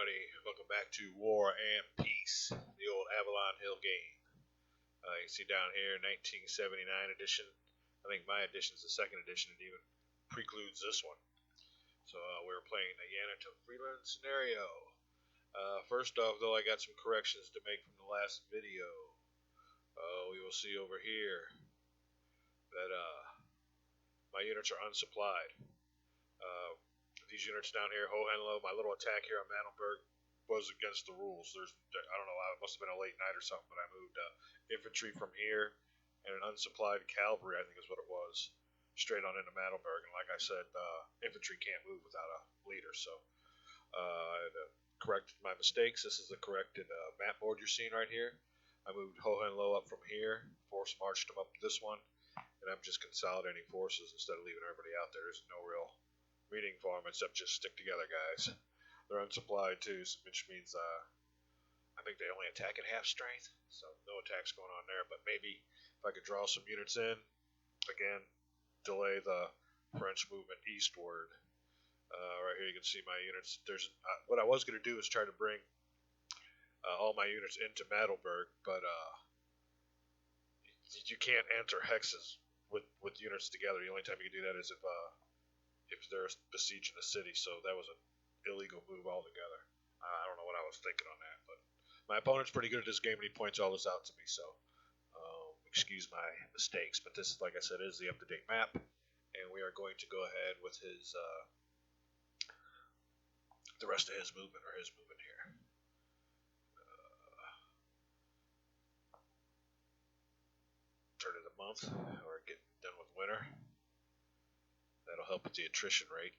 everybody. Welcome back to War and Peace, the old Avalon Hill game. You can see down here, 1979 edition. I think my edition is the second edition. It even precludes this one. So we're playing the Jena to Friedland scenario. First off, though, I got some corrections to make from the last video. We will see over here that my units are unsupplied. These units down here, Hohenlohe, my little attack here on Mandelberg was against the rules. I don't know, it must have been a late night or something, but I moved infantry from here and an unsupplied cavalry, I think is what it was, straight on into Mandelberg. And like I said, infantry can't move without a leader, so I had corrected my mistakes. This is the corrected map board you're seeing right here. I moved Hohenlohe up from here, force marched them up to this one, and I'm just consolidating forces instead of leaving everybody out there. There's no real meeting for them except just stick together, guys. They're unsupplied too, which means I think they only attack at half strength, so no attacks going on there. But maybe if I could draw some units in, again, delay the French movement eastward. Right here you can see my units. There's what I was going to do is try to bring all my units into Mandelberg, but you can't enter hexes with units together. The only time you can do that is if they're besieging the city, so that was an illegal move altogether. I don't know what I was thinking on that, but my opponent's pretty good at this game, and he points all this out to me, so excuse my mistakes. But this, like I said, is the up-to-date map, and we are going to go ahead with his the rest of his movement, or his movement here. Turn of the month, or getting done with winter. That'll help with the attrition rate.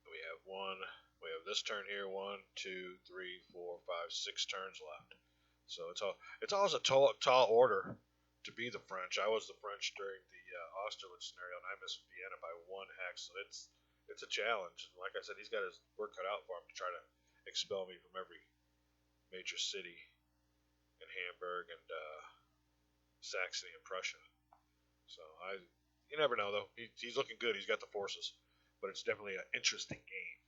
We have this turn here, 1, 2, 3, 4, 5, 6 turns left. So it's always a tall order to be the French. I was the French during the Austerlitz scenario, and I missed Vienna by 1 hex. So it's a challenge. And like I said, he's got his work cut out for him to try to expel me from every major city in Hamburg and Saxony and Prussia. So you never know, though. He's looking good. He's got the forces. But it's definitely an interesting game.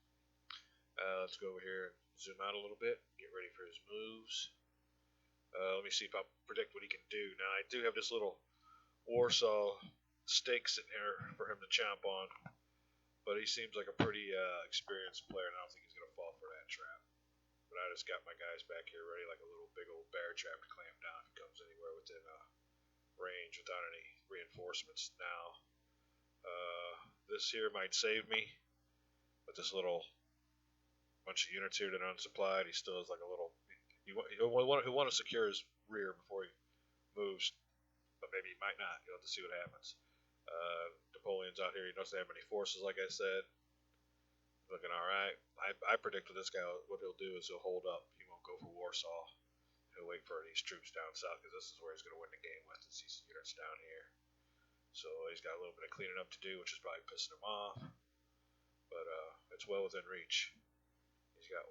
Let's go over here and zoom out a little bit. Get ready for his moves. Let me see if I'll predict what he can do. Now, I do have this little Warsaw stake sitting here for him to chomp on. But he seems like a pretty experienced player, and I don't think he's going to fall for that trap. But I just got my guys back here ready like a little big old bear trap to clamp down if he comes anywhere within range without any reinforcements. Now, this here might save me, but this little bunch of units here that are unsupplied, he still has like a little. He'll want to secure his rear before he moves, but maybe he might not. You'll have to see what happens. Napoleon's out here. He doesn't have any forces, like I said. Looking all right. I predict with this guy, what he'll do is he'll hold up. He won't go for Warsaw. He'll wait for these troops down south, because this is where he's going to win the game with these units down here. So he's got a little bit of cleaning up to do, which is probably pissing him off. But it's well within reach. He's got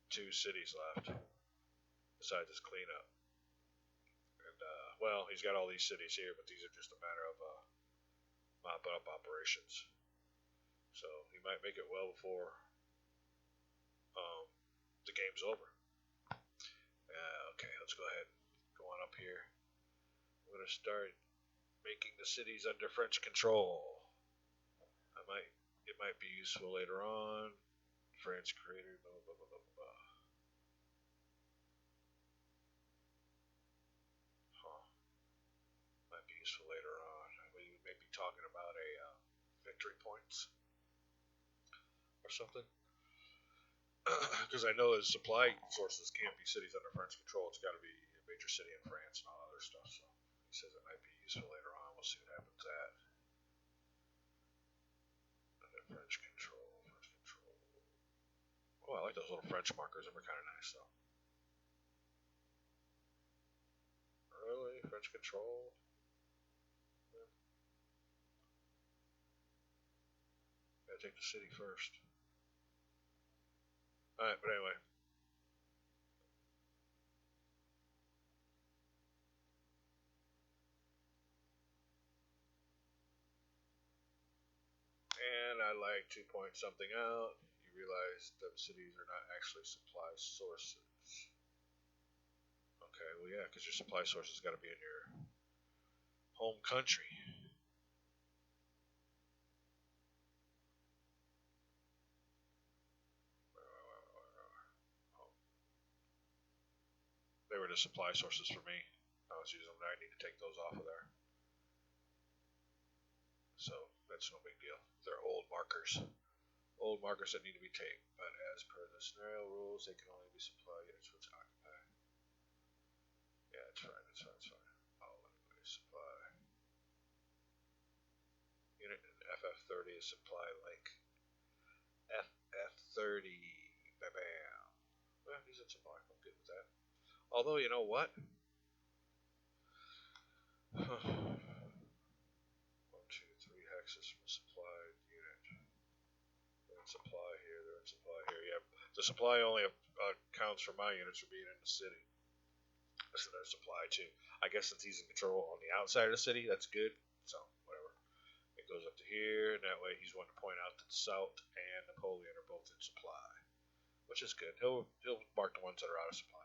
2 cities left besides his cleanup. And, well, he's got all these cities here, but these are just a matter of mopping up operations. So he might make it well before the game's over. Okay, let's go ahead and go on up here. I'm going to start making the cities under French control. It might be useful later on. France creator, blah, blah, blah, blah, blah. Might be useful later on. We may be talking about a victory points or something. Because I know his supply sources can't be cities under French control. It's got to be a major city in France and all other stuff. So he says it might be useful later on. We'll see what happens to that. Under French control. Oh, I like those little French markers. They were kind of nice, though. Really? French control? Yeah. Gotta take the city first. Alright, but anyway. And I like to point something out. You realize them cities are not actually supply sources. Okay, well, yeah, because your supply source has got to be in your home country. They were the supply sources for me. I was using them. I need to take those off of there. So that's no big deal. They're old markers. Old markers that need to be taken. But as per the scenario rules, they can only be supply units which occupy. Yeah, it's fine. It's fine. It's fine. Oh, anyway, supply unit and FF30 is supply link. FF30. Bam bam. Well, he's in supply. I'm good with that. Although, you know what? 1, 2, 3 hexes from a supply unit. They're in supply here. They're in supply here. Yeah, the supply only counts for my units for being in the city. So their supply too. I guess since he's in control on the outside of the city, that's good. So whatever. It goes up to here, and that way he's one to point out that South and Napoleon are both in supply, which is good. He'll mark the ones that are out of supply.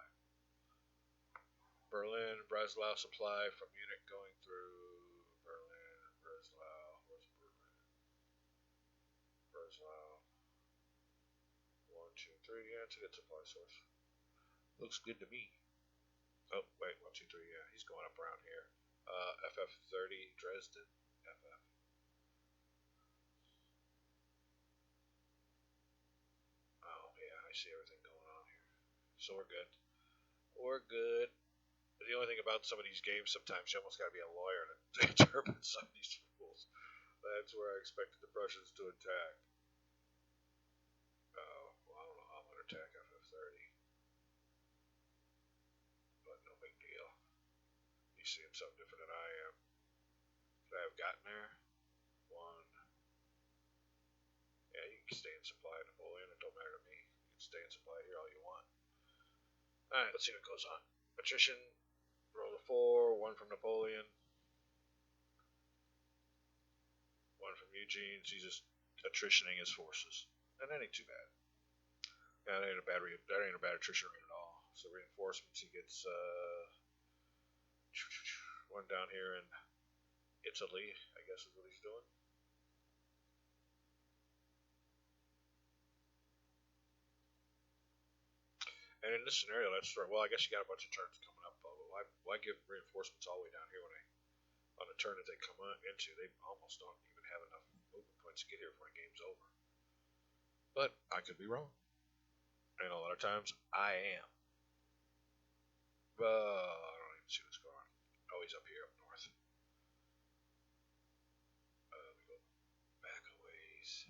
Berlin, Breslau supply from unit going through Berlin, Breslau. Where's Berlin? Breslau. 1, 2, 3. Yeah, it's a good supply source. Looks good to me. Oh, wait, 1, 2, 3. Yeah, he's going up around here. FF30, Dresden. FF. Oh, yeah, I see everything going on here. So we're good. We're good. The only thing about some of these games, sometimes you almost got to be a lawyer to interpret some of these rules. That's where I expected the Prussians to attack. Oh, well, I don't know how I'm going to attack FF30. But no big deal. He's seeing something different than I am. Could I have gotten there? One. Yeah, you can stay in supply, Napoleon. It don't matter to me. You can stay in supply here all you want. Alright, let's see what goes on. Attrition. Roll a 4. 1 from Napoleon. 1 from Eugene. So he's just attritioning his forces. And that ain't too bad. Yeah, that ain't a bad attrition rate at all. So reinforcements, he gets one down here in Italy, I guess is what he's doing. And in this scenario, that's well, I guess you got a bunch of turns coming up. But why give reinforcements all the way down here when on the turn that they come into, they almost don't even have enough movement points to get here before the game's over. But I could be wrong. And a lot of times I am. I don't even see what's going on. Oh, he's up here up north. We go back a ways.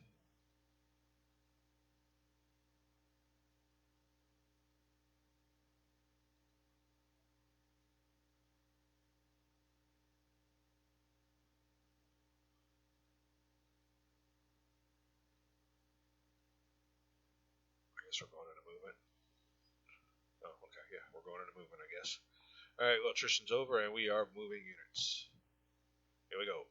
I guess we're going into movement. Oh, okay, yeah, we're going into movement, I guess. Alright, well, attrition's over, and we are moving units. Here we go.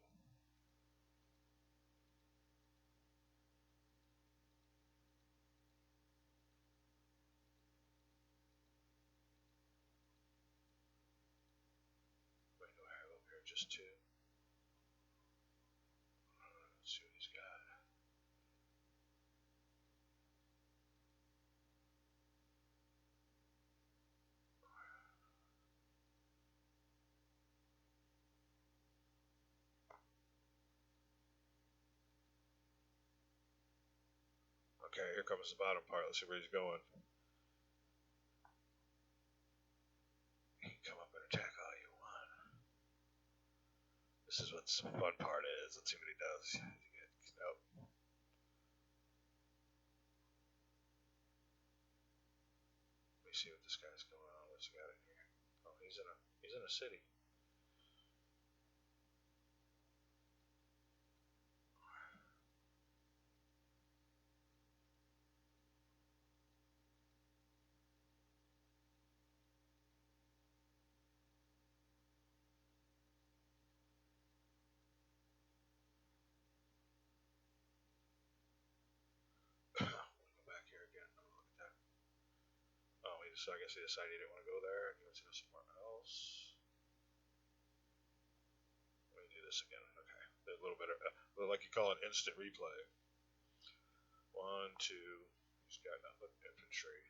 What do I have over here? Just 2. Let's see what he's got. Okay, here comes the bottom part. Let's see where he's going. You can come up and attack all you want. This is what the fun part is. Let's see what he does. Nope. Let me see what this guy's going on. What's he got in here? Oh, he's in a city. so I guess he decided he didn't want to go there and he wants to go somewhere else. Let me do this again. Okay. A little bit of, like you call it, instant replay. 1, 2. He's got nothing infantry.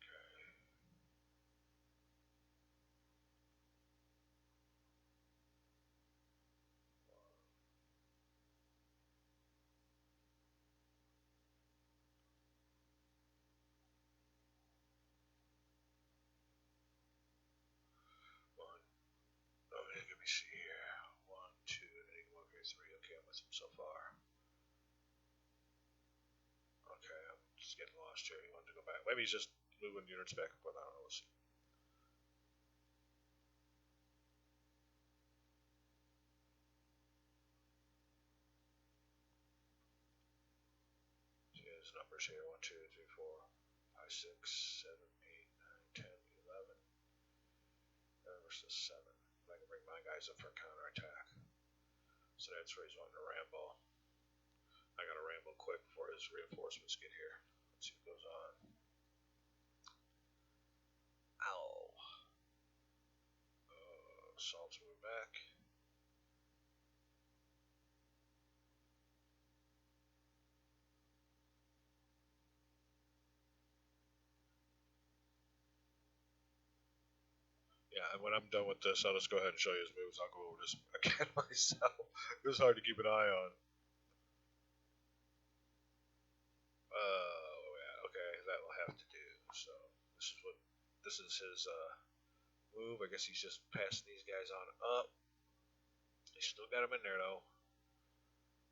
Okay. 1. Oh, let me see here. 1, 2, and he can move here 3. Okay, I'm with him so far. Okay, I'm just getting lost here. He wanted to go back. Maybe he's just moving units back and forth. I don't know. Let's see. See his numbers here. 1, 2, 3, 4, 5, 6, 7, 8, 9, 10, 11. Versus 7. I can bring my guys up for a counterattack. So that's where he's wanting to ramble. I gotta ramble quick before his reinforcements get here. Let's see what goes on. Ow. Assault's moving back. Yeah, and when I'm done with this, I'll just go ahead and show you his moves. I'll go over this again myself. It was hard to keep an eye on. Yeah, okay, that will have to do. So this is his move. I guess he's just passing these guys on up. They still got him in there though.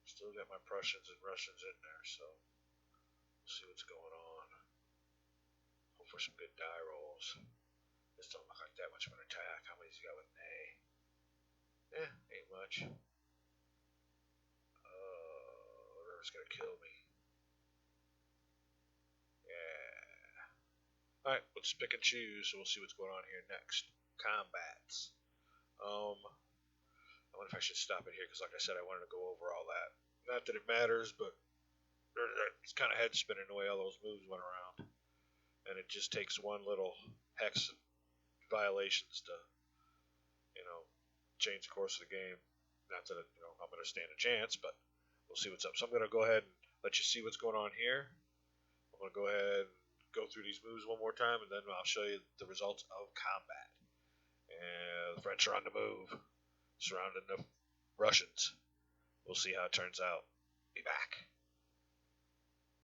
Still got my Prussians and Russians in there, so we'll see what's going on. Hope for some good die rolls. This don't look like that much of an attack. How many's he got with Nay? Ain't much. The river's gonna kill me. Yeah. Alright, let's pick and choose, so we'll see what's going on here next. Combats. I wonder if I should stop it here, because like I said, I wanted to go over all that. Not that it matters, but it's kind of head spinning the way all those moves went around. And it just takes one little hex violations to, change the course of the game. Not that I'm going to stand a chance, but we'll see what's up. So I'm going to go ahead and let you see what's going on here. I'm going to go ahead and go through these moves one more time, and then I'll show you the results of combat. And the French are on the move, surrounding the Russians. We'll see how it turns out. Be back.